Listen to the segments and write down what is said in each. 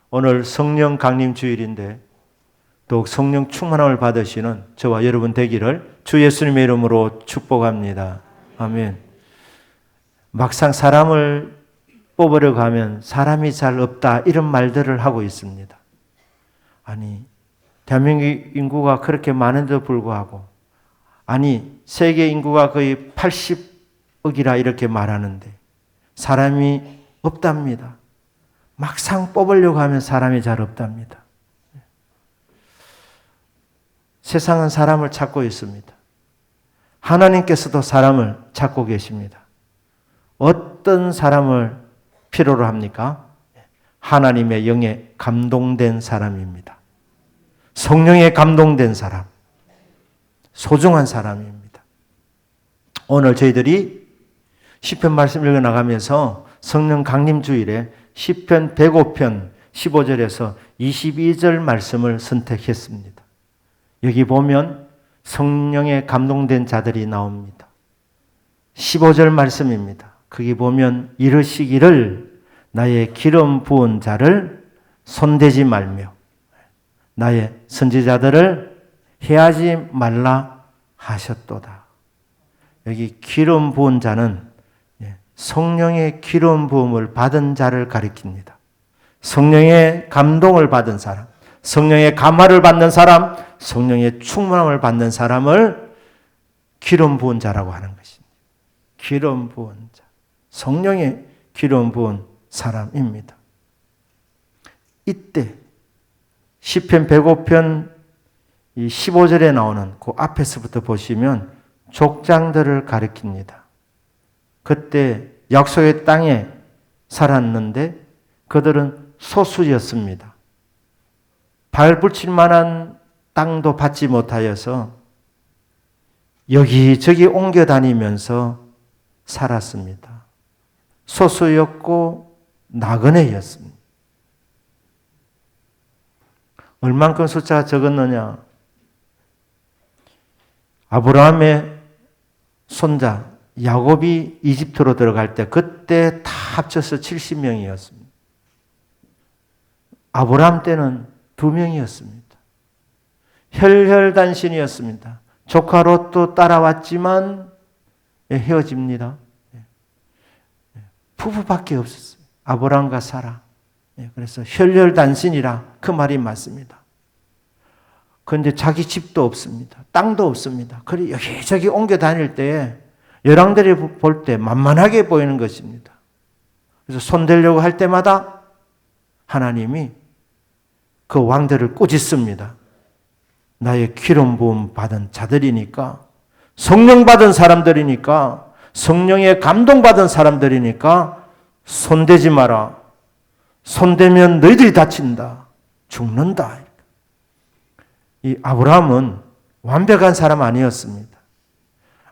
오늘 성령 강림 주일인데 더욱 성령 충만함을 받으시는 저와 여러분 되기를 주 예수님의 이름으로 축복합니다. 아멘. 막상 사람을 뽑으려고 하면 사람이 잘 없다 이런 말들을 하고 있습니다. 아니, 대한민국 인구가 그렇게 많은데도 불구하고 아니, 세계 인구가 거의 80억이라 이렇게 말하는데 사람이 없답니다. 막상 뽑으려고 하면 사람이 잘 없답니다. 세상은 사람을 찾고 있습니다. 하나님께서도 사람을 찾고 계십니다. 어떤 사람을 필요로 합니까? 하나님의 영에 감동된 사람입니다. 성령에 감동된 사람, 소중한 사람입니다. 오늘 저희들이 시편 말씀 읽어나가면서 성령 강림 주일에 시편 105편 15절에서 22절 말씀을 선택했습니다. 여기 보면 성령에 감동된 자들이 나옵니다. 15절 말씀입니다. 거기 보면 이르시기를 나의 기름 부은 자를 손대지 말며 나의 선지자들을 해하지 말라 하셨도다. 여기 기름 부은 자는 성령의 기름 부음을 받은 자를 가리킵니다. 성령의 감동을 받은 사람, 성령의 감화를 받는 사람, 성령의 충만함을 받는 사람을 기름 부은 자라고 하는 것입니다. 기름 부은 자, 성령의 기름 부은 사람입니다. 이때 시편 105편 15절에 나오는 그 앞에서부터 보시면 족장들을 가리킵니다. 그때 약속의 땅에 살았는데 그들은 소수였습니다. 발 붙일 만한 땅도 받지 못하여서 여기저기 옮겨 다니면서 살았습니다. 소수였고 나그네였습니다. 얼만큼 숫자가 적었느냐? 아브라함의 손자 야곱이 이집트로 들어갈 때 그때 다 합쳐서 70명이었습니다. 아브라함 때는 2명이었습니다. 혈혈단신이었습니다. 조카 롯도 따라왔지만 헤어집니다. 부부밖에 없었어요. 아브라함과 사라. 그래서 혈혈단신이라 그 말이 맞습니다. 그런데 자기 집도 없습니다. 땅도 없습니다. 그래 여기저기 옮겨 다닐 때 열왕들이 볼 때 만만하게 보이는 것입니다. 그래서 손대려고 할 때마다 하나님이 그 왕들을 꾸짖습니다. 나의 기름 부음 받은 자들이니까, 성령 받은 사람들이니까, 성령의 감동 받은 사람들이니까 손대지 마라. 손대면 너희들이 다친다. 죽는다. 이 아브라함은 완벽한 사람 아니었습니다.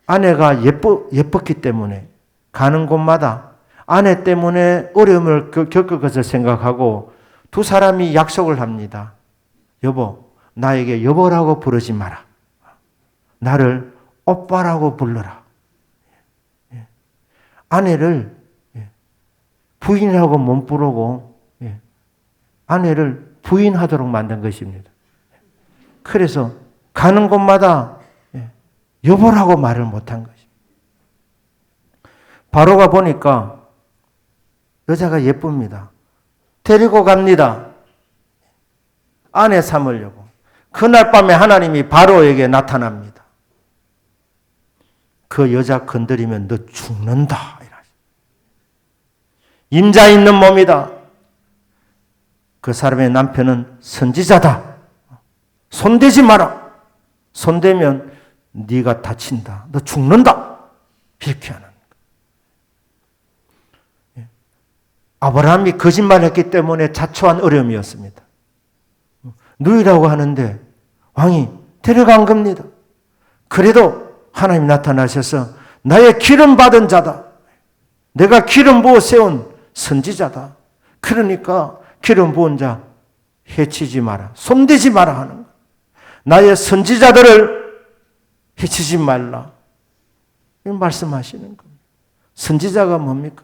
아내가 예뻤기 때문에 가는 곳마다 아내 때문에 어려움을 겪을 것을 생각하고 두 사람이 약속을 합니다. 여보, 나에게 여보라고 부르지 마라. 나를 오빠라고 불러라. 아내를 부인이라고 못 부르고 아내를 부인하도록 만든 것입니다. 그래서 가는 곳마다 여보라고 말을 못한 것입니다. 바로가 보니까 여자가 예쁩니다. 데리고 갑니다. 아내 삼으려고. 그날 밤에 하나님이 바로에게 나타납니다. 그 여자 건드리면 너 죽는다. 임자 있는 몸이다. 그 사람의 남편은 선지자다. 손대지 마라. 손대면 네가 다친다. 너 죽는다. 이렇게 하는 거예요. 아브라함이 거짓말했기 때문에 자초한 어려움이었습니다. 누이라고 하는데 왕이 데려간 겁니다. 그래도 하나님 나타나셔서 나의 기름 받은 자다. 내가 기름 부어 세운 선지자다. 그러니까 기름 부은 자 해치지 마라. 손대지 마라 하는 거예요. 나의 선지자들을 해치지 말라. 이런 말씀하시는 겁니다. 선지자가 뭡니까?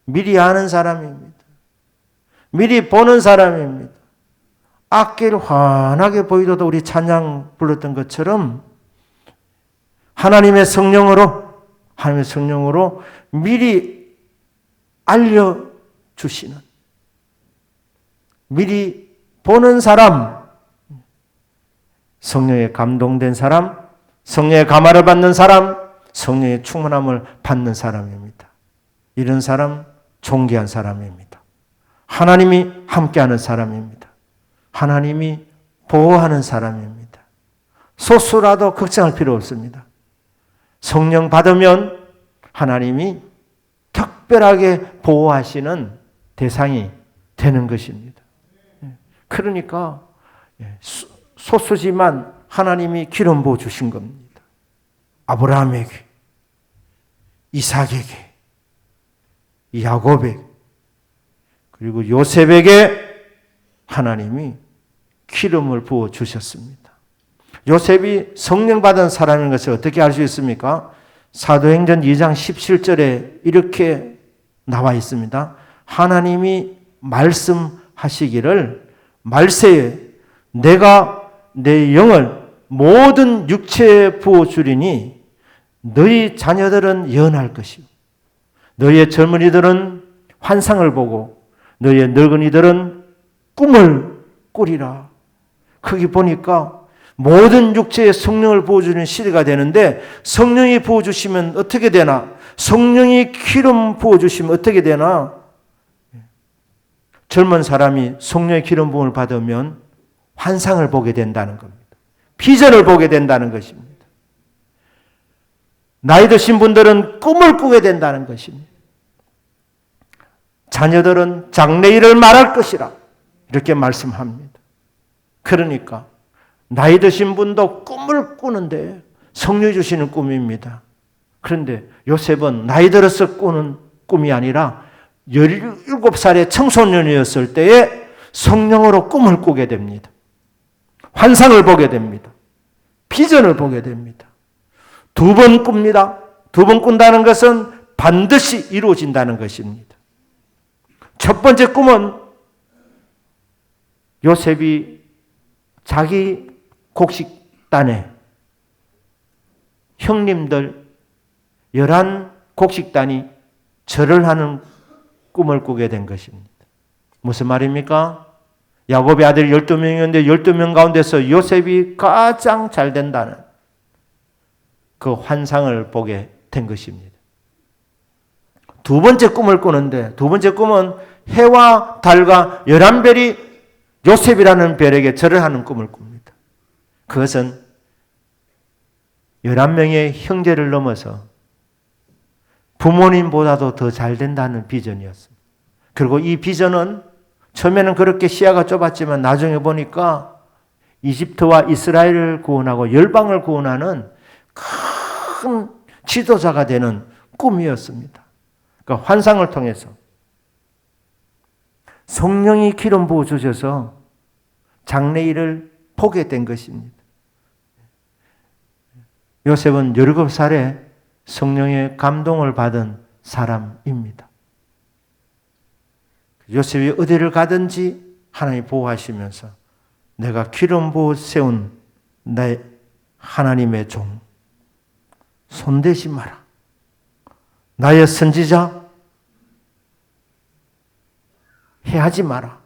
미리 아는 사람입니다. 미리 보는 사람입니다. 앞길 환하게 보이도록 우리 찬양 불렀던 것처럼 하나님의 성령으로 미리 알려주시는, 미리 보는 사람, 성령에 감동된 사람, 성령의 감화를 받는 사람, 성령의 충만함을 받는 사람입니다. 이런 사람 존귀한 사람입니다. 하나님이 함께하는 사람입니다. 하나님이 보호하는 사람입니다. 소수라도 걱정할 필요 없습니다. 성령 받으면 하나님이 특별하게 보호하시는 대상이 되는 것입니다. 그러니까 소수지만 하나님이 기름 부어 주신 겁니다. 아브라함에게, 이삭에게, 야곱에게, 그리고 요셉에게 하나님이 기름을 부어 주셨습니다. 요셉이 성령 받은 사람인 것을 어떻게 알 수 있습니까? 사도행전 2장 17절에 이렇게 나와 있습니다. 하나님이 말씀하시기를 말세에 내가 내 영을 모든 육체에 부어주리니 너희 자녀들은 예언할 것이요 너희의 젊은이들은 환상을 보고 너희의 늙은이들은 꿈을 꾸리라. 거기 보니까 모든 육체에 성령을 부어주는 시대가 되는데 성령이 부어주시면 어떻게 되나? 성령이 기름 부어주시면 어떻게 되나? 젊은 사람이 성령의 기름 부음을 받으면 환상을 보게 된다는 겁니다. 비전을 보게 된다는 것입니다. 나이 드신 분들은 꿈을 꾸게 된다는 것입니다. 자녀들은 장래일을 말할 것이라 이렇게 말씀합니다. 그러니까 나이 드신 분도 꿈을 꾸는데 성령이 주시는 꿈입니다. 그런데 요셉은 나이 들어서 꾸는 꿈이 아니라 17살의 청소년이었을 때에 성령으로 꿈을 꾸게 됩니다. 환상을 보게 됩니다. 비전을 보게 됩니다. 2번 꿉니다. 2번 꾼다는 것은 반드시 이루어진다는 것입니다. 첫 번째 꿈은 요셉이 자기 곡식단에 형님들 11곡식단이 절을 하는 꿈을 꾸게 된 것입니다. 무슨 말입니까? 야곱의 아들 12명이었는데 12명 가운데서 요셉이 가장 잘 된다는 그 환상을 보게 된 것입니다. 2번째 꿈을 꾸는데 2번째 꿈은 해와 달과 11별이 요셉이라는 별에게 절을 하는 꿈을 꿉니다. 그것은 11명의 형제를 넘어서 부모님보다도 더 잘 된다는 비전이었습니다. 그리고 이 비전은 처음에는 그렇게 시야가 좁았지만 나중에 보니까 이집트와 이스라엘을 구원하고 열방을 구원하는 큰 지도자가 되는 꿈이었습니다. 그러니까 환상을 통해서 성령이 기름 부어 주셔서 장래일을 보게 된 것입니다. 요셉은 17살에 성령의 감동을 받은 사람입니다. 요셉이 어디를 가든지 하나님이 보호하시면서 내가 기름 부어 세운 내 하나님의 종 손대지 마라. 나의 선지자 해하지 마라.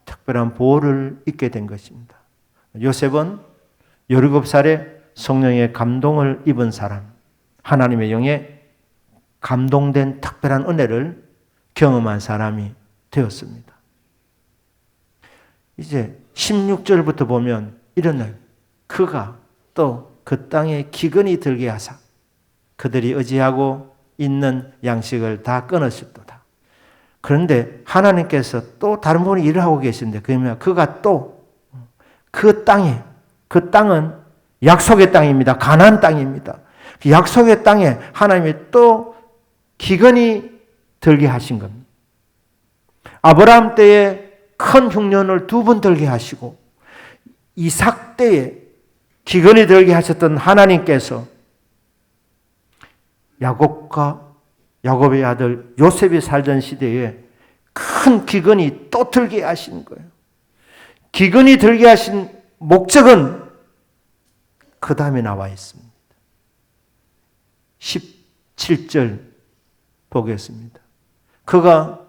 특별한 보호를 잊게 된 것입니다. 요셉은 17살에 성령의 감동을 입은 사람, 하나님의 영에 감동된 특별한 은혜를 경험한 사람이 되었습니다. 이제 16절부터 보면 이런 날 그가 또 그 땅에 기근이 들게 하사 그들이 의지하고 있는 양식을 다 끊었을도다. 그런데 하나님께서 또 다른 분이 일을 하고 계신데 그러면 그가 또 그 땅에, 그 땅은 약속의 땅입니다. 가나안 땅입니다. 그 약속의 땅에 하나님이 또 기근이 들게 하신 겁니다. 아브라함 때에 큰 흉년을 2번 들게 하시고 이삭 때에 기근이 들게 하셨던 하나님께서 야곱의 아들 요셉이 살던 시대에 큰 기근이 또 들게 하신 거예요. 기근이 들게 하신 목적은 그 다음에 나와 있습니다. 17절 보겠습니다. 그가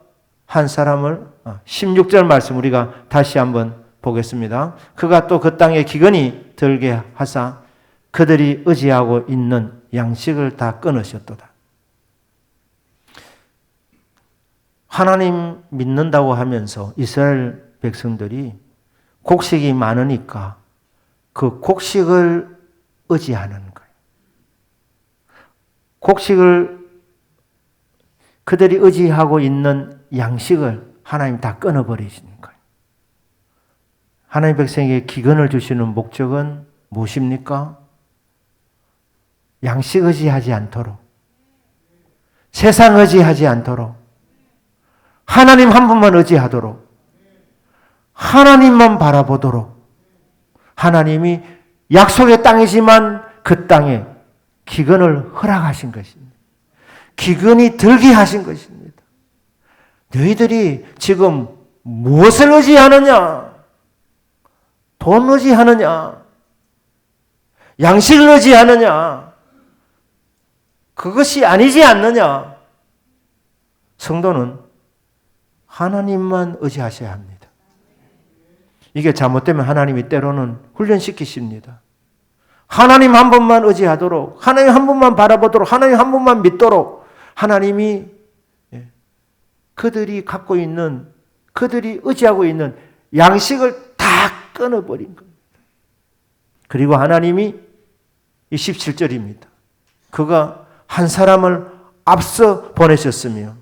한 사람을 16절 말씀 우리가 다시 한번 보겠습니다. 그가 또 그 땅에 기근이 들게 하사 그들이 의지하고 있는 양식을 다 끊으셨도다. 하나님 믿는다고 하면서 이스라엘 백성들이 곡식이 많으니까 그 곡식을 의지하는 거예요. 곡식을 그들이 의지하고 있는 양식을 하나님 다 끊어버리시는 거예요. 하나님 백성에게 기근을 주시는 목적은 무엇입니까? 양식 의지하지 않도록, 세상 의지하지 않도록, 하나님 한 분만 의지하도록, 하나님만 바라보도록, 하나님이 약속의 땅이지만 그 땅에 기근을 허락하신 것입니다. 기근이 들게 하신 것입니다. 너희들이 지금 무엇을 의지하느냐? 돈 의지하느냐? 양식을 의지하느냐? 그것이 아니지 않느냐? 성도는 하나님만 의지하셔야 합니다. 이게 잘못되면 하나님이 때로는 훈련시키십니다. 하나님 한 분만 의지하도록, 하나님 한 분만 바라보도록, 하나님 한 분만 믿도록 하나님이 그들이 갖고 있는, 그들이 의지하고 있는 양식을 다 끊어버린 겁니다. 그리고 하나님이 17절입니다. 그가 한 사람을 앞서 보내셨으며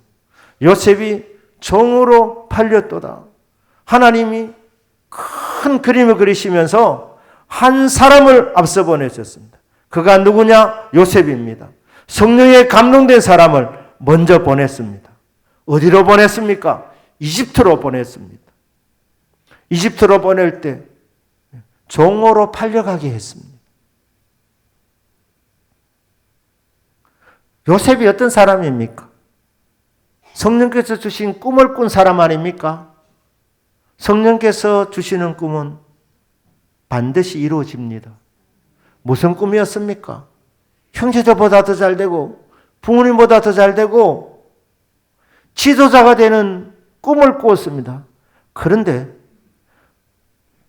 요셉이 종으로 팔렸도다. 하나님이 큰 그림을 그리시면서 한 사람을 앞서 보내셨습니다. 그가 누구냐? 요셉입니다. 성령에 감동된 사람을 먼저 보냈습니다. 어디로 보냈습니까? 이집트로 보냈습니다. 이집트로 보낼 때 종으로 팔려가게 했습니다. 요셉이 어떤 사람입니까? 성령께서 주신 꿈을 꾼 사람 아닙니까? 성령께서 주시는 꿈은 반드시 이루어집니다. 무슨 꿈이었습니까? 형제들보다 더 잘되고 부모님보다 더 잘되고 지도자가 되는 꿈을 꾸었습니다. 그런데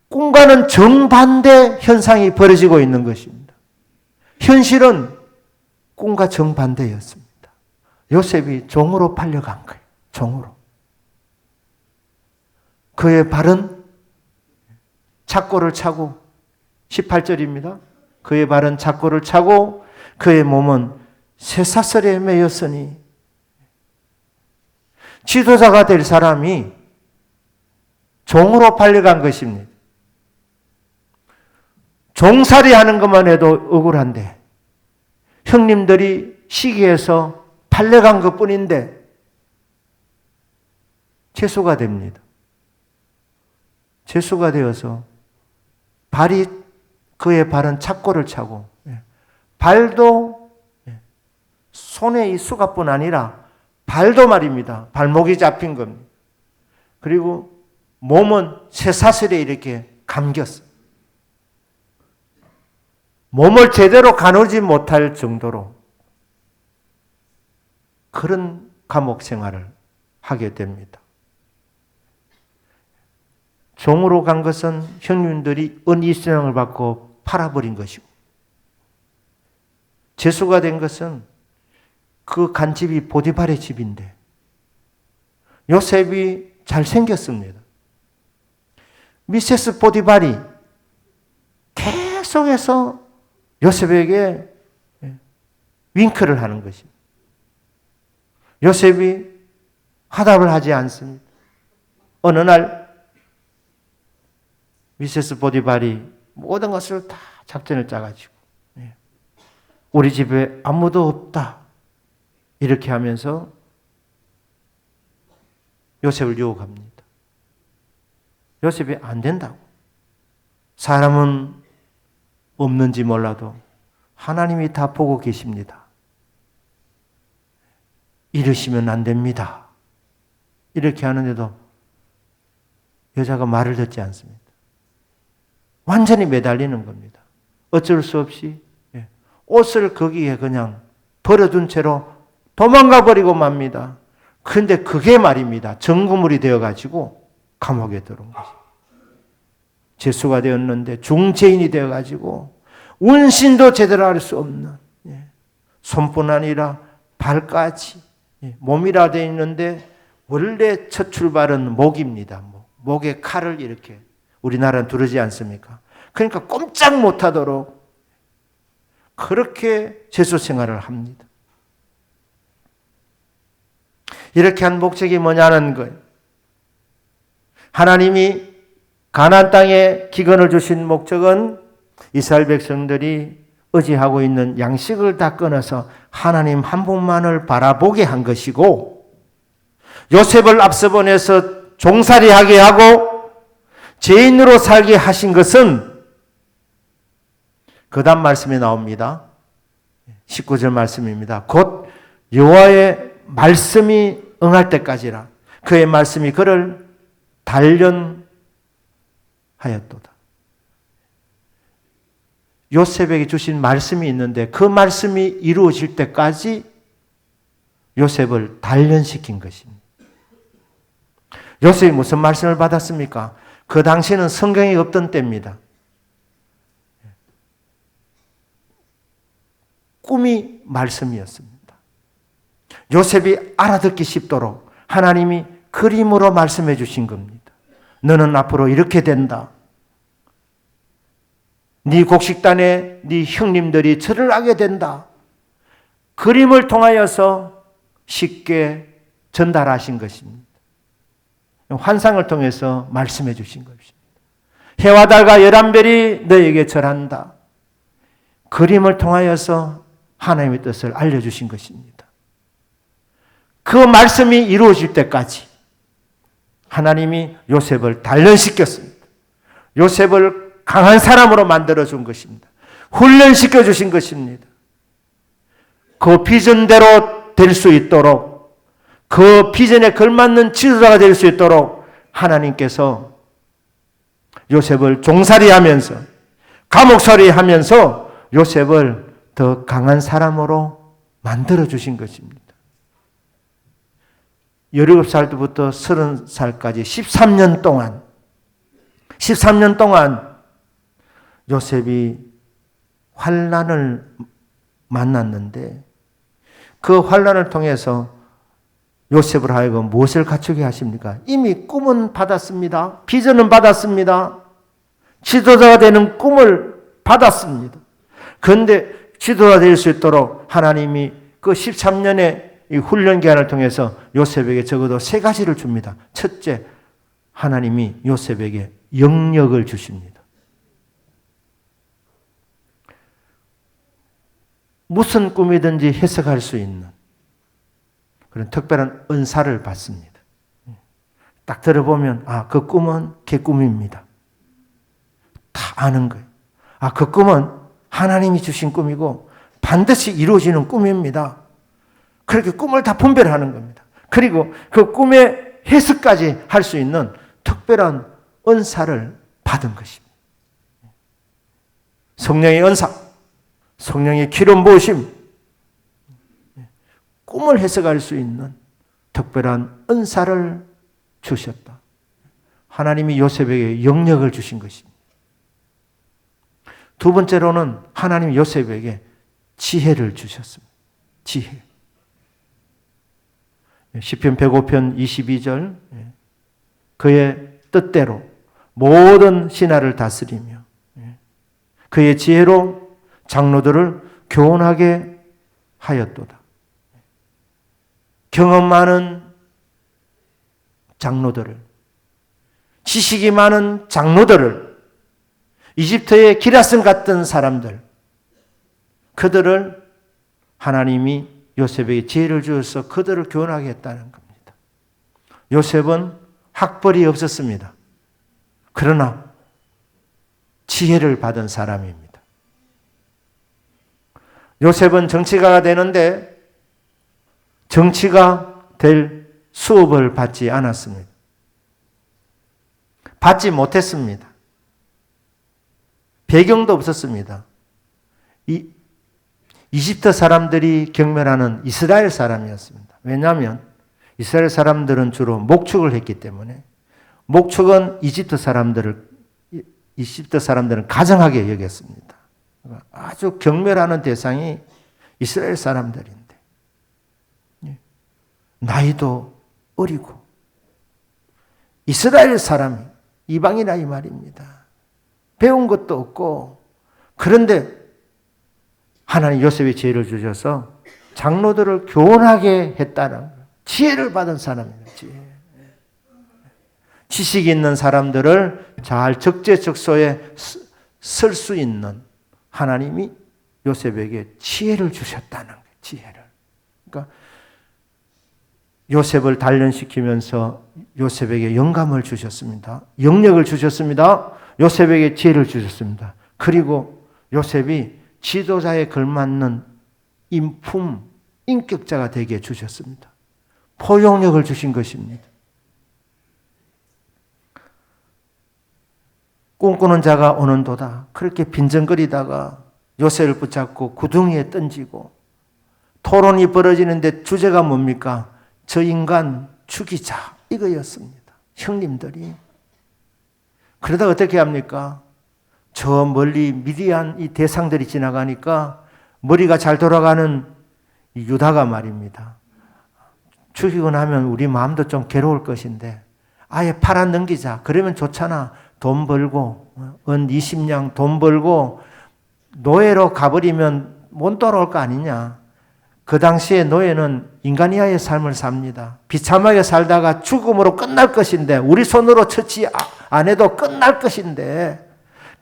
꿈과는 정반대 현상이 벌어지고 있는 것입니다. 현실은 꿈과 정반대였습니다. 요셉이 종으로 팔려간 거예요. 종으로. 그의 발은 착고를 차고 18절입니다. 그의 발은 착고를 차고 그의 몸은 쇠사슬에 매였으니 지도자가 될 사람이 종으로 팔려간 것입니다. 종살이 하는 것만 해도 억울한데 형님들이 시기해서 팔려간 것뿐인데 죄수가 됩니다. 죄수가 되어서 그의 발은 착고를 차고 발도 손에 이 수갑뿐 아니라 발도 말입니다. 발목이 잡힌 겁니다. 그리고 몸은 쇠사슬에 이렇게 감겼어요. 몸을 제대로 가누지 못할 정도로 그런 감옥 생활을 하게 됩니다. 종으로 간 것은 형님들이 은이스령을 받고 팔아버린 것이고 죄수가 된 것은 그 간 집이 보디발의 집인데 요셉이 잘생겼습니다. 미세스 보디발이 계속해서 요셉에게 윙크를 하는 것입니다. 요셉이 화답을 하지 않습니다. 어느 날 미세스 보디발이 모든 것을 다 작전을 짜가지고 우리 집에 아무도 없다 이렇게 하면서 요셉을 유혹합니다. 요셉이 안 된다고. 사람은 없는지 몰라도 하나님이 다 보고 계십니다. 이러시면 안 됩니다. 이렇게 하는데도 여자가 말을 듣지 않습니다. 완전히 매달리는 겁니다. 어쩔 수 없이 옷을 거기에 그냥 버려둔 채로 도망가 버리고 맙니다. 그런데 그게 말입니다. 전구물이 되어가지고 감옥에 들어온 것이. 죄수가 되었는데 중죄인이 되어가지고 운신도 제대로 할 수 없는, 손뿐 아니라 발까지 몸이라 되어 있는데 원래 첫 출발은 목입니다. 목에 칼을 이렇게 우리나라는 두르지 않습니까? 그러니까 꼼짝 못하도록 그렇게 죄수 생활을 합니다. 이렇게 한 목적이 뭐냐는 거예요. 하나님이 가나안 땅에 기근을 주신 목적은 이스라엘 백성들이 의지하고 있는 양식을 다 끊어서 하나님 한 분만을 바라보게 한 것이고, 요셉을 앞서 보내서 종살이하게 하고 죄인으로 살게 하신 것은 그 다음 말씀에 나옵니다. 19절 말씀입니다. 곧 여호와의 말씀이 응할 때까지라. 그의 말씀이 그를 단련하였도다. 요셉에게 주신 말씀이 있는데 그 말씀이 이루어질 때까지 요셉을 단련시킨 것입니다. 요셉이 무슨 말씀을 받았습니까? 그 당시에는 성경이 없던 때입니다. 꿈이 말씀이었습니다. 요셉이 알아듣기 쉽도록 하나님이 그림으로 말씀해 주신 겁니다. 너는 앞으로 이렇게 된다. 네 곡식단에 네 형님들이 절을 하게 된다. 그림을 통하여서 쉽게 전달하신 것입니다. 환상을 통해서 말씀해 주신 것입니다. 해와 달과 열한별이 너에게 절한다. 그림을 통하여서 하나님의 뜻을 알려주신 것입니다. 그 말씀이 이루어질 때까지 하나님이 요셉을 단련시켰습니다. 요셉을 강한 사람으로 만들어준 것입니다. 훈련시켜 주신 것입니다. 그 비전대로 될 수 있도록, 그 비전에 걸맞는 지도자가 될 수 있도록 하나님께서 요셉을 종살이하면서, 감옥살이하면서 요셉을 더 강한 사람으로 만들어주신 것입니다. 17살 때부터 30살까지 13년 동안 요셉이 환난을 만났는데 그 환난을 통해서 요셉을 하여금 무엇을 갖추게 하십니까? 이미 꿈은 받았습니다. 비전은 받았습니다. 지도자가 되는 꿈을 받았습니다. 그런데 지도자가 될 수 있도록 하나님이 그 13년의 이 훈련 기간을 통해서 요셉에게 적어도 3가지를 줍니다. 첫째, 하나님이 요셉에게 영역을 주십니다. 무슨 꿈이든지 해석할 수 있는 그런 특별한 은사를 받습니다. 딱 들어보면 그 꿈은 걔 꿈입니다. 다 아는 거예요. 그 꿈은 하나님이 주신 꿈이고 반드시 이루어지는 꿈입니다. 그렇게 꿈을 다 분별하는 겁니다. 그리고 그 꿈의 해석까지 할 수 있는 특별한 은사를 받은 것입니다. 성령의 은사, 성령의 기름 부으심, 꿈을 해석할 수 있는 특별한 은사를 주셨다. 하나님이 요셉에게 영역을 주신 것입니다. 두 번째로는 하나님이 요셉에게 지혜를 주셨습니다. 지혜. 시편 105편 22절, 그의 뜻대로 모든 신하를 다스리며 그의 지혜로 장로들을 교훈하게 하였도다. 경험 많은 장로들을, 지식이 많은 장로들을, 이집트의 기라슨 같은 사람들, 그들을 하나님이 요셉에게 지혜를 주어서 그들을 교훈하게 했다는 겁니다. 요셉은 학벌이 없었습니다. 그러나 지혜를 받은 사람입니다. 요셉은 정치가가 되는데 정치가 될 수업을 받지 않았습니다. 받지 못했습니다. 배경도 없었습니다. 이집트 사람들이 경멸하는 이스라엘 사람이었습니다. 왜냐하면 이스라엘 사람들은 주로 목축을 했기 때문에 목축은 이집트 사람들은 가정하게 여겼습니다. 아주 경멸하는 대상이 이스라엘 사람들인데 나이도 어리고 이스라엘 사람이 이방이라 이 말입니다. 배운 것도 없고 그런데 하나님 요셉이 지혜를 주셔서 장로들을 교훈하게 했다는 지혜를 받은 사람입니다. 지식 있는 사람들을 잘 적재적소에 쓸 수 있는 하나님이 요셉에게 지혜를 주셨다는 거예요. 지혜를. 그러니까 요셉을 단련시키면서 요셉에게 영감을 주셨습니다. 영역을 주셨습니다. 요셉에게 지혜를 주셨습니다. 그리고 요셉이 지도자에 걸맞는 인품, 인격자가 되게 주셨습니다. 포용력을 주신 것입니다. 꿈꾸는 자가 오는도다. 그렇게 빈정거리다가 요셉을 붙잡고 구덩이에 던지고 토론이 벌어지는데 주제가 뭡니까? 저 인간 죽이자 이거였습니다. 형님들이. 그러다 어떻게 합니까? 저 멀리 미디안 이 대상들이 지나가니까 머리가 잘 돌아가는 유다가 말입니다. 죽이고 나면 우리 마음도 좀 괴로울 것인데 아예 팔아 넘기자. 그러면 좋잖아. 돈 벌고 은 20냥 돈 벌고 노예로 가버리면 못 돌아올 거 아니냐. 그 당시에 노예는 인간 이하의 삶을 삽니다. 비참하게 살다가 죽음으로 끝날 것인데 우리 손으로 처치 안 해도 끝날 것인데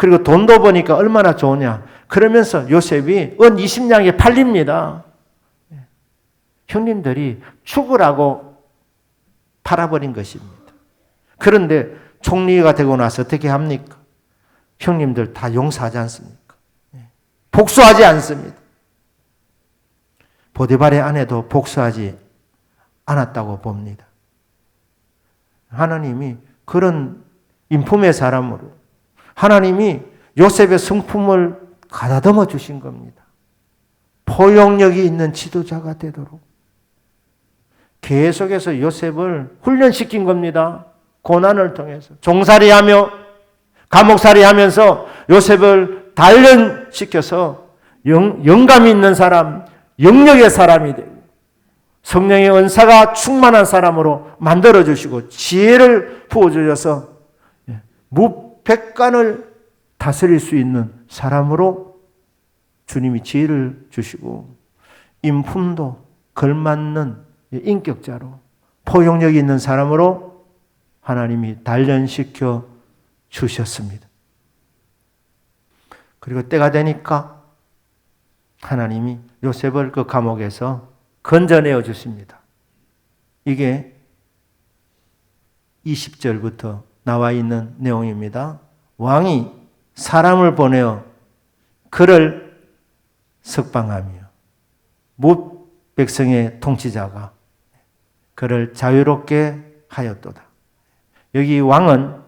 그리고 돈도 버니까 얼마나 좋으냐. 그러면서 요셉이 은 20냥에 팔립니다. 형님들이 죽으라고 팔아버린 것입니다. 그런데 총리가 되고 나서 어떻게 합니까? 형님들 다 용서하지 않습니까? 복수하지 않습니다. 보디발의 아내도 복수하지 않았다고 봅니다. 하나님이 그런 인품의 사람으로 하나님이 요셉의 성품을 가다듬어 주신 겁니다. 포용력이 있는 지도자가 되도록 계속해서 요셉을 훈련시킨 겁니다. 고난을 통해서 종살이하며 감옥살이하면서 요셉을 단련시켜서 영감 있는 사람, 영역의 사람이 되고 성령의 은사가 충만한 사람으로 만들어주시고 지혜를 부어주셔서 무백관을 다스릴 수 있는 사람으로 주님이 지혜를 주시고 인품도 걸맞는 인격자로 포용력이 있는 사람으로 하나님이 단련시켜 주셨습니다. 그리고 때가 되니까 하나님이 요셉을 그 감옥에서 건져내어 주십니다. 이게 20절부터 나와 있는 내용입니다. 왕이 사람을 보내어 그를 석방하며 뭇 백성의 통치자가 그를 자유롭게 하였도다. 여기 왕은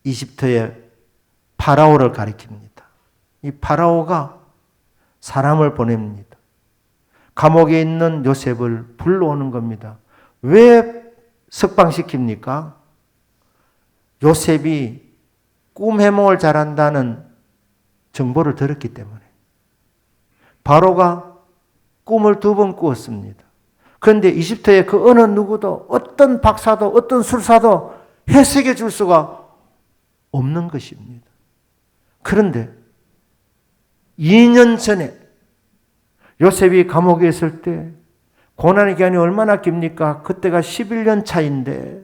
이집트의 파라오를 가리킵니다. 이 파라오가 사람을 보냅니다. 감옥에 있는 요셉을 불러오는 겁니다. 왜 석방시킵니까? 요셉이 꿈 해몽을 잘한다는 정보를 들었기 때문에. 바로가 꿈을 2번 꾸었습니다. 그런데 이집트의 그 어느 누구도 어떤 박사도 어떤 술사도 해석해 줄 수가 없는 것입니다. 그런데 2년 전에 요셉이 감옥에 있을 때 고난의 기간이 얼마나 깁니까? 그때가 11년 차인데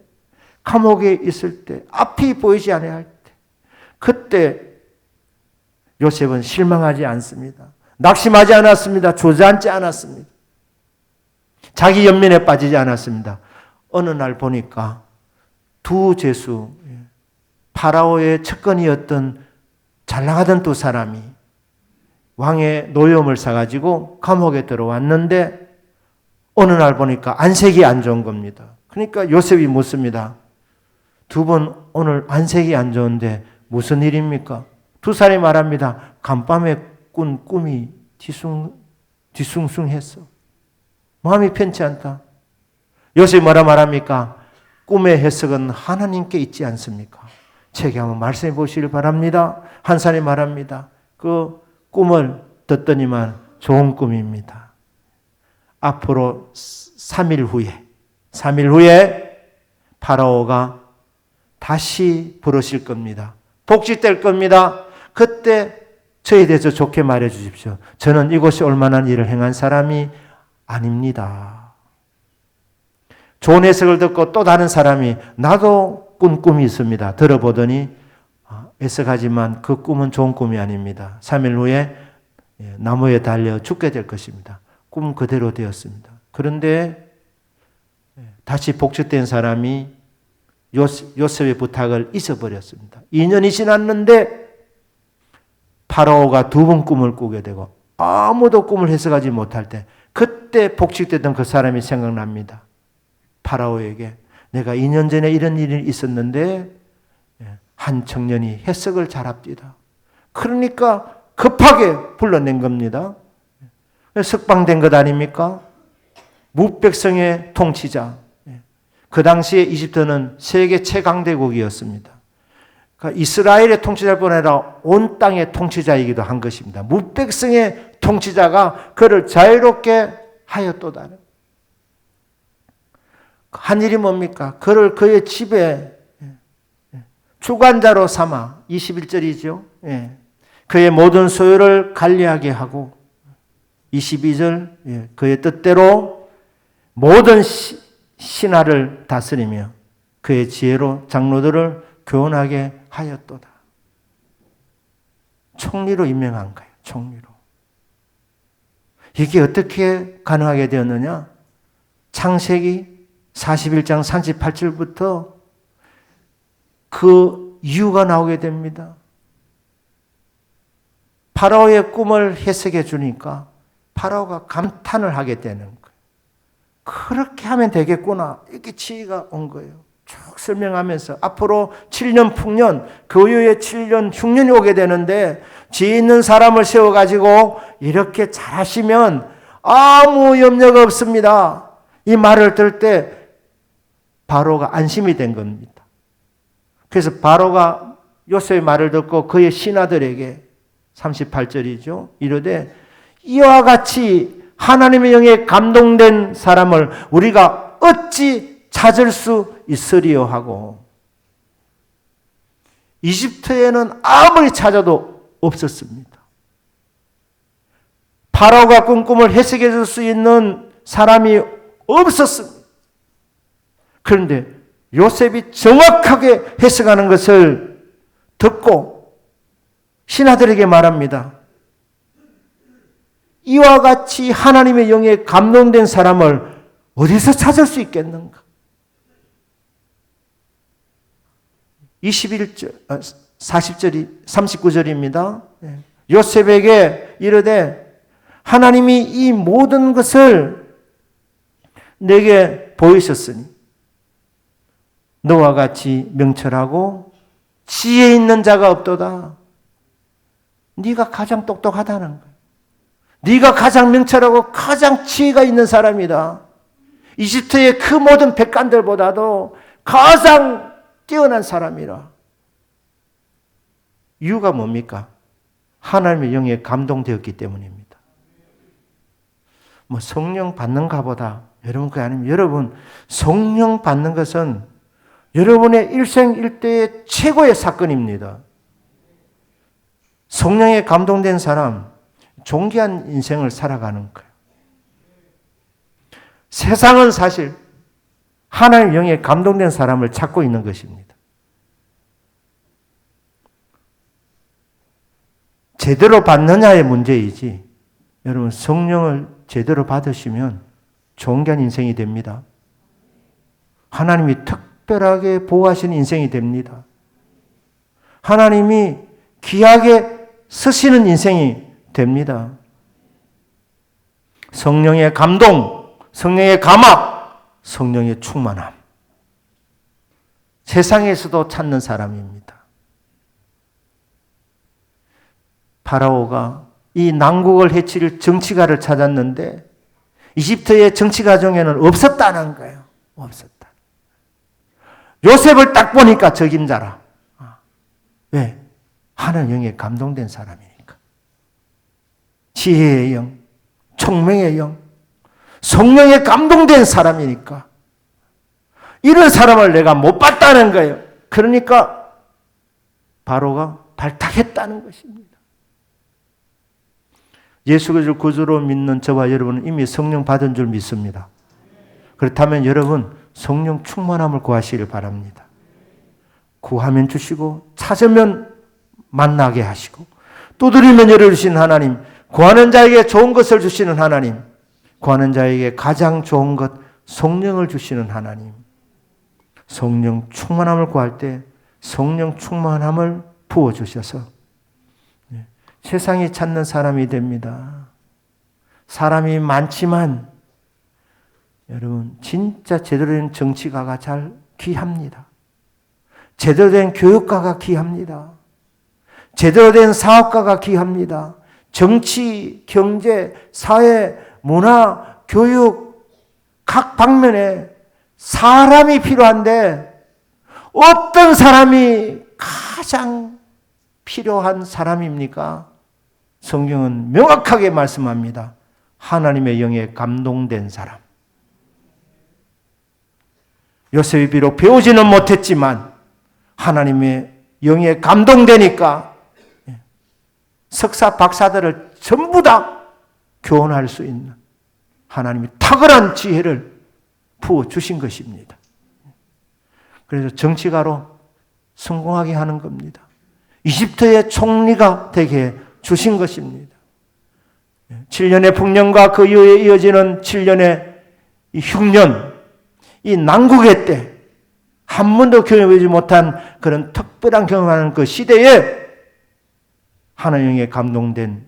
감옥에 있을 때 앞이 보이지 않아야 할 때 그때 요셉은 실망하지 않습니다. 낙심하지 않았습니다. 주저앉지 않았습니다. 자기 연민에 빠지지 않았습니다. 어느 날 보니까 두 죄수, 파라오의 측근이었던 잘 나가던 두 사람이 왕의 노여움을 사가지고 감옥에 들어왔는데 어느 날 보니까 안색이 안 좋은 겁니다. 그러니까 요셉이 묻습니다. 두 분 오늘 안색이 안 좋은데 무슨 일입니까? 두 사람이 말합니다. 간밤에 꾼 꿈이 뒤숭숭했어. 마음이 편치 않다. 요셉이 뭐라 말합니까? 꿈의 해석은 하나님께 있지 않습니까? 책에 한번 말씀해 보시길 바랍니다. 한 사람이 말합니다. 그 꿈을 듣더니만 좋은 꿈입니다. 앞으로 3일 후에 파라오가 다시 부르실 겁니다. 복직될 겁니다. 그때 저에 대해서 좋게 말해 주십시오. 저는 이곳에 올 만한 일을 행한 사람이 아닙니다. 좋은 해석을 듣고 또 다른 사람이 나도 꾼 꿈이 있습니다. 들어보더니 애석하지만 그 꿈은 좋은 꿈이 아닙니다. 3일 후에 나무에 달려 죽게 될 것입니다. 꿈 그대로 되었습니다. 그런데 다시 복직된 사람이 요셉의 부탁을 잊어버렸습니다. 2년이 지났는데 파라오가 두 번 꿈을 꾸게 되고 아무도 꿈을 해석하지 못할 때 그때 복직되던 그 사람이 생각납니다. 파라오에게 내가 2년 전에 이런 일이 있었는데 한 청년이 해석을 잘합디다. 그러니까 급하게 불러낸 겁니다. 석방된 것 아닙니까? 무백성의 통치자. 그 당시에 이집트는 세계 최강대국이었습니다. 그러니까 이스라엘의 통치자일 뿐 아니라 온 땅의 통치자이기도 한 것입니다. 무백성의 통치자가 그를 자유롭게 하였도다. 한 일이 뭡니까? 그를 그의 집에 주관자로 삼아 21절이죠. 그의 모든 소유를 관리하게 하고 22절 그의 뜻대로 모든 신하를 다스리며 그의 지혜로 장로들을 교훈하게 하였도다. 총리로 임명한 거예요. 총리로. 이게 어떻게 가능하게 되었느냐? 창세기 41장 38절부터 그 이유가 나오게 됩니다. 파라오의 꿈을 해석해 주니까 파라오가 감탄을 하게 되는 거예요. 그렇게 하면 되겠구나. 이렇게 지혜가 온 거예요. 쭉 설명하면서 앞으로 7년 풍년, 그 이후에 7년 흉년이 오게 되는데 지혜 있는 사람을 세워가지고 이렇게 잘하시면 아무 염려가 없습니다. 이 말을 들을 때 바로가 안심이 된 겁니다. 그래서 바로가 요셉의 말을 듣고 그의 신하들에게 38절이죠. 이르되 이와 같이 하나님의 영에 감동된 사람을 우리가 어찌 찾을 수 있으리요 하고 이집트에는 아무리 찾아도 없었습니다. 파라오가 꾼 꿈을 해석해 줄 수 있는 사람이 없었습니다. 그런데 요셉이 정확하게 해석하는 것을 듣고 신하들에게 말합니다. 이와 같이 하나님의 영에 감동된 사람을 어디서 찾을 수 있겠는가? 21절, 40절이, 39절입니다. 요셉에게 이르되 하나님이 이 모든 것을 내게 보이셨으니 너와 같이 명철하고 지혜 있는 자가 없도다. 네가 가장 똑똑하다는 거야. 네가 가장 명철하고 가장 지혜가 있는 사람이다. 이집트의 그 모든 백관들보다도 가장 뛰어난 사람이라. 이유가 뭡니까? 하나님의 영에 감동되었기 때문입니다. 뭐 성령 받는가 보다. 여러분 그게 아니면 여러분 성령 받는 것은 여러분의 일생일대의 최고의 사건입니다. 성령에 감동된 사람 존귀한 인생을 살아가는 거예요. 세상은 사실 하나님의 영에 감동된 사람을 찾고 있는 것입니다. 제대로 받느냐의 문제이지 여러분 성령을 제대로 받으시면 존귀한 인생이 됩니다. 하나님이 특별하게 보호하시는 인생이 됩니다. 하나님이 귀하게 쓰시는 인생이 됩니다. 성령의 감동, 성령의 감화, 성령의 충만함. 세상에서도 찾는 사람입니다. 파라오가 이 난국을 해칠 정치가를 찾았는데 이집트의 정치가 중에는 없었다는 거예요. 없었다. 요셉을 딱 보니까 적임자라. 왜? 하나님 영에 감동된 사람이니까. 지혜의 영, 총명의 영, 성령에 감동된 사람이니까. 이런 사람을 내가 못 봤다는 거예요. 그러니까 바로가 발탁했다는 것입니다. 예수 그리스도를 구주로 믿는 저와 여러분은 이미 성령 받은 줄 믿습니다. 그렇다면 여러분 성령 충만함을 구하시길 바랍니다. 구하면 주시고 찾으면 만나게 하시고 두드리면 열어주시는 하나님, 구하는 자에게 좋은 것을 주시는 하나님, 구하는 자에게 가장 좋은 것 성령을 주시는 하나님. 성령 충만함을 구할 때 성령 충만함을 부어주셔서 세상이 찾는 사람이 됩니다. 사람이 많지만 여러분 진짜 제대로 된 정치가가 잘 귀합니다. 제대로 된 교육가가 귀합니다. 제대로 된 사업가가 귀합니다. 정치, 경제, 사회, 문화, 교육 각 방면에 사람이 필요한데 어떤 사람이 가장 필요한 사람입니까? 성경은 명확하게 말씀합니다. 하나님의 영에 감동된 사람. 요셉이 비록 배우지는 못했지만 하나님의 영에 감동되니까 석사, 박사들을 전부 다 교훈할 수 있는 하나님의 탁월한 지혜를 부어주신 것입니다. 그래서 정치가로 성공하게 하는 겁니다. 이집트의 총리가 되게 주신 것입니다. 7년의 풍년과 그 이후에 이어지는 7년의 이 흉년, 이 난국의 때 한 번도 경험하지 못한 그런 특별한 경험하는 그 시대에 하나님에 감동된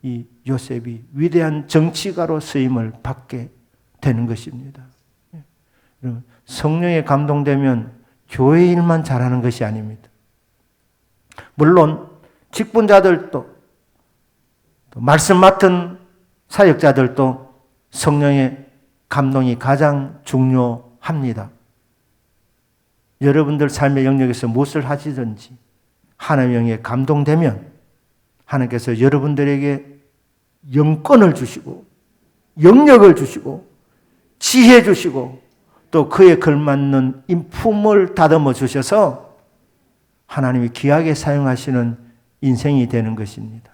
이 요셉이 위대한 정치가로 쓰임을 받게 되는 것입니다. 성령에 감동되면 교회 일만 잘하는 것이 아닙니다. 물론 직분자들도 또 말씀 맡은 사역자들도 성령의 감동이 가장 중요합니다. 여러분들 삶의 영역에서 무엇을 하시든지 하나님의 영에 감동되면 하나님께서 여러분들에게 영권을 주시고 영역을 주시고 지혜 주시고 또 그에 걸맞는 인품을 다듬어 주셔서 하나님이 귀하게 사용하시는 인생이 되는 것입니다.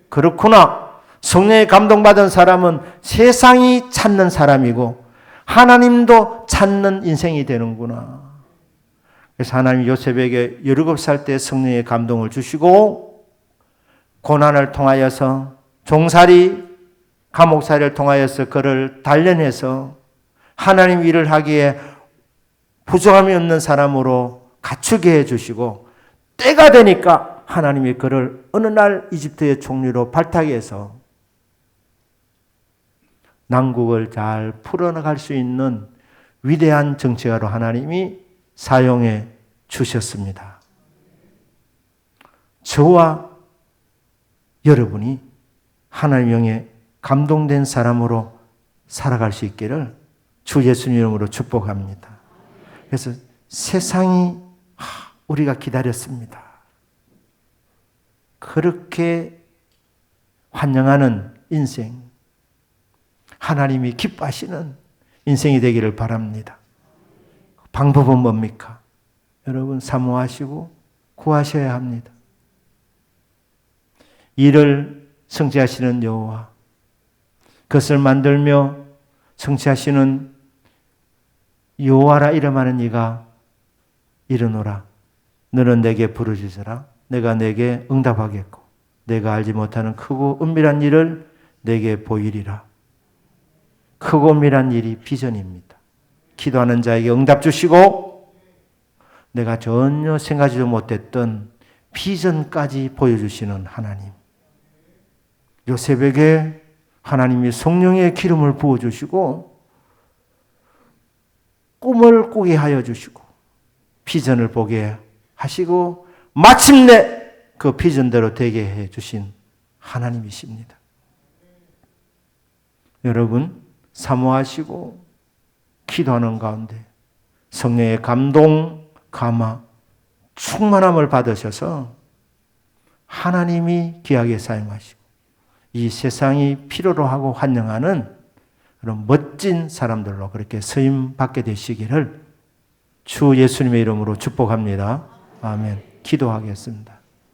그렇구나. 성령에 감동받은 사람은 세상이 찾는 사람이고 하나님도 찾는 인생이 되는구나. 그래서 하나님이 요셉에게 17살 때 성령의 감동을 주시고 고난을 통하여서 종살이, 감옥살이를 통하여서 그를 단련해서 하나님 일을 하기에 부족함이 없는 사람으로 갖추게 해주시고 때가 되니까 하나님이 그를 어느 날 이집트의 총리로 발탁해서 난국을 잘 풀어나갈 수 있는 위대한 정치가로 하나님이 사용해 주셨습니다. 저와 여러분이 하나님의 영에 감동된 사람으로 살아갈 수 있기를 주 예수님 이름으로 축복합니다. 그래서 세상이 우리가 기다렸습니다. 그렇게 환영하는 인생, 하나님이 기뻐하시는 인생이 되기를 바랍니다. 방법은 뭡니까? 여러분 사모하시고 구하셔야 합니다. 이를 성취하시는 여호와, 그것을 만들며 성취하시는 여호와라 이름하는 이가 이르노라. 너는 내게 부르짖으라. 내가 내게 응답하겠고 내가 알지 못하는 크고 은밀한 일을 내게 보이리라. 크고 은밀한 일이 비전입니다. 기도하는 자에게 응답 주시고 내가 전혀 생각하지도 못했던 비전까지 보여주시는 하나님. 요셉에게 하나님이 성령의 기름을 부어주시고 꿈을 꾸게 하여 주시고 비전을 보게 하시고 마침내 그 비전대로 되게 해 주신 하나님이십니다. 여러분 사모하시고 기도하는 가운데 성령의 감동, 감화, 충만함을 받으셔서 하나님이 귀하게 사용하시고 이 세상이 필요로 하고 환영하는 그런 멋진 사람들로 그렇게 쓰임 받게 되시기를 주 예수님의 이름으로 축복합니다. 아멘. 기도하겠습니다.